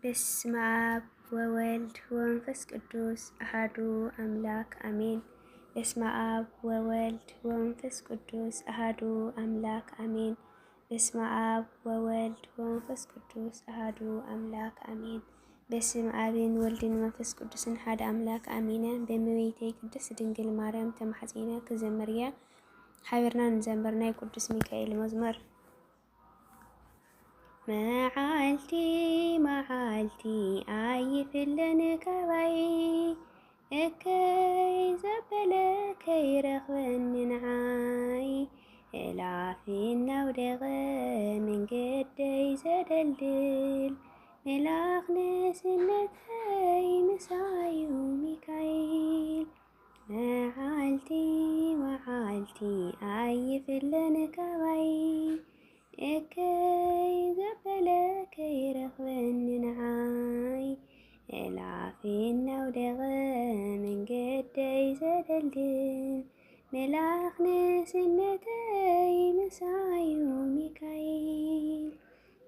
በስመ አብ ወወልድ ወመንፈስ ቅዱስ አሐዱ አምላክ አሜን። በስመ አብ ወወልድ ወመንፈስ ቅዱስ አሐዱ አምላክ አሜን። በስመ አብ ወወልድ ወመንፈስ ቅዱስ አሐዱ አምላክ አሜን። በስመ አብን ወልድን መንፈስ ቅዱስን ሓደ አምላክ አሜን። በእመቤቴ ቅድስት ድንግል ማርያም ተማሕፂነ ክዘምርያ ሓቢርና ንዘምር ናይ ቅዱስ ሚካኤል መዝሙር። መዓልቲ መዓልቲ ኣይፍለን ካባይ እከይ ዘበለ ከይረኽበኒ ንዓይ እላፊ እናውደቐ መንገደይ ዘደልድል መላኽ ንእስነተይ ምሳዩ ሚካኤል። መዓልቲ መዓልቲ ኣይፍለን ካባይ እከይ ዘበለ ከይረኽበኒ ንዓይ እላፊ እናውደቐ መንገደይ ዘደልድል መላኽ ንእስነተይ ምሳዩ ሚካኤል።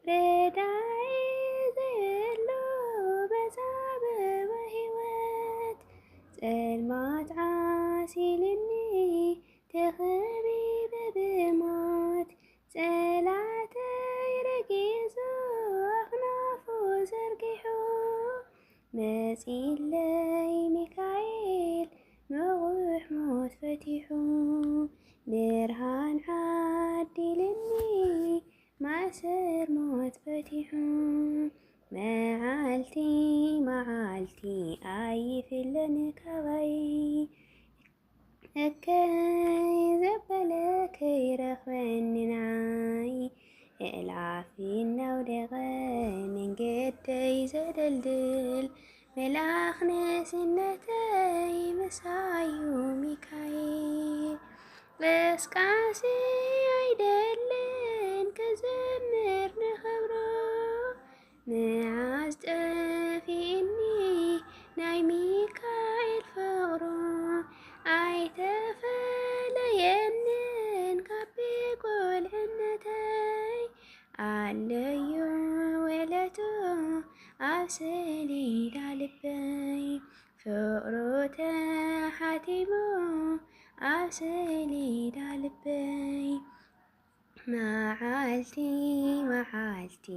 ረዳኢ ዘየሎ በዛበበ ሂወት ጸልማት ዓሲልኒ ተኸቢበ ብሞት ጸላተይ ረጊጹ ኣኽናፉ ዘርጊሑ መጺለይ ሚካኤል ምቑሕ ሞት ፈቲሑ ብርሃን ዓዲልኒ ማእሰር ሞት ፈቲሑ። መዓልቲ መዓልቲ ኣይፍለን ካባይ እከይ ዘበለ ከይረኽበኒ ንዓይ እላፊ እናውደቐ መንገደይ ዘደልድል መላኽ ንእስነተይ ምሳዩ ሚካኤል። ቀስቃሲ ኣይደልን ክዘምር ንኽብሮ መዓዝ ጠፊእኒ ናይ ሚካኤል ፍቕሮ ኣይተፈለየንን ካብ ቁልዕነተይ ኣለዮ ወለቱ ኣብ ሰሌዳ ልበይ ፍቕሩ ተሓቲሙ ኣብ ሰሌዳ ልበይ። መዓልቲ መዓልቲ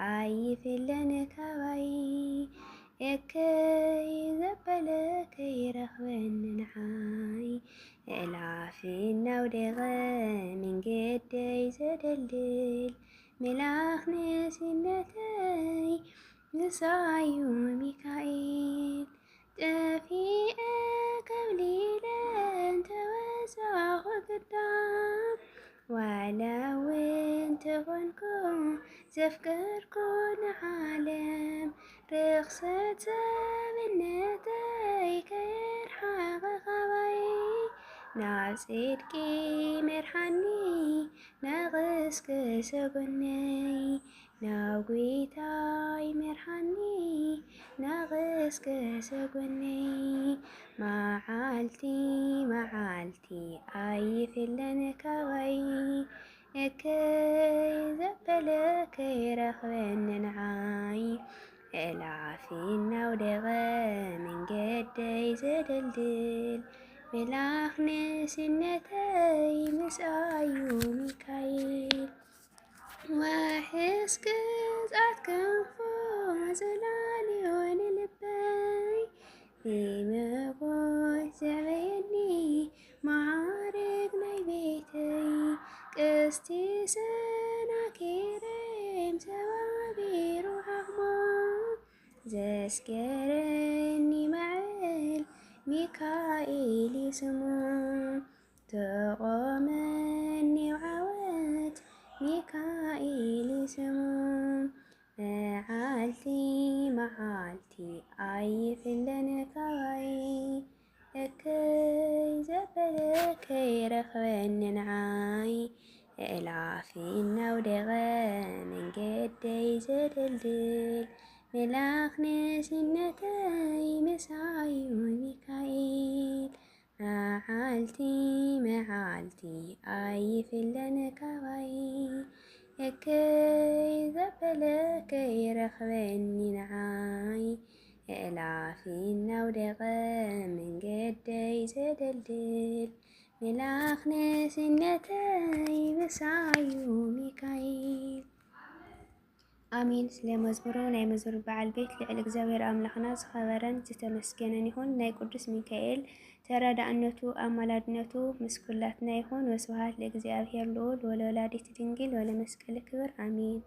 ኣይፍለን ካባይ እከይ ዘበለ ከይረኽበኒ ንዓይ እላፊ እናውደቐ መንገደይ ዘደልድል መላኽ ንእስነተይ ምሳዩ ሚካኤል። ጠፊአ ከብሊለን ተወሳኺ ግዳም ዋላ እውን ተኾንኩ ዘፍቀርኩ ንዓለም ርኽሰት ሰብነተይ ከየርሓቐ ካባይ ናብ ጽድቂ መርሓኒ ናቕስቅሰ ጎነይ ናብ ጐይታይ መርሓኒ ናቕስቅሰ ጎነይ። መዓልቲ መዓልቲ ኣይፍለን ካባይ እከይ ዘበለ ከይረኽበኒ ንዓይ እላፊ እናውደቐ መንገደይ ዘደልድል መላኽ ንእስነተይ ምሳዩ ሚካኤል። ዋሕስ ቅጽዓት ክንፎ ጽላልዮ ንልበይ ብመጎት ዘዕበየኒ ማዕርግ ናይ ቤተይ ቅስቲ ሰናክሬም ሰባቢሩ ዓቕሞ ዘስገረኒ ማዕበል ሚካኤል ስሙ ተቖመኒ ዓወት ሚካኤል ስሙ። መዓልቲ መዓልቲ ኣይፍለን ካባይ እከይ ዘበለ ከይረኽበኒ ንዓይ እላፊ እናውደቐ መንገደይ ዘደልድል መላኽ ንእስነተይ ምሳዩ ሚካኤል። መዓልቲ መዓልቲ ኣይፍለን ካባይ እከይ ዘበለከ ይረኽበኒ ንዓይ እዕላፊ እናውደቐ መንገደይ ዘደልድል መላኽ ነስነተይ በሳዩ ሚካኤል። አሚን። ስለ መዝሙሩ ናይ መዝሙር በዓል ቤት ልዕል እግዚአብሔር አምላኽና ዝኸበረን ዝተመስገነን ይሁን። ናይ ቅዱስ ሚካኤል ተራዳእነቱ አማላድነቱ ምስ ኩላትና ይሁን። ወስብሐት ለእግዚአብሔር ልዑል ወለወላዲቱ ድንግል ወለመስቀሉ ክብር አሚን።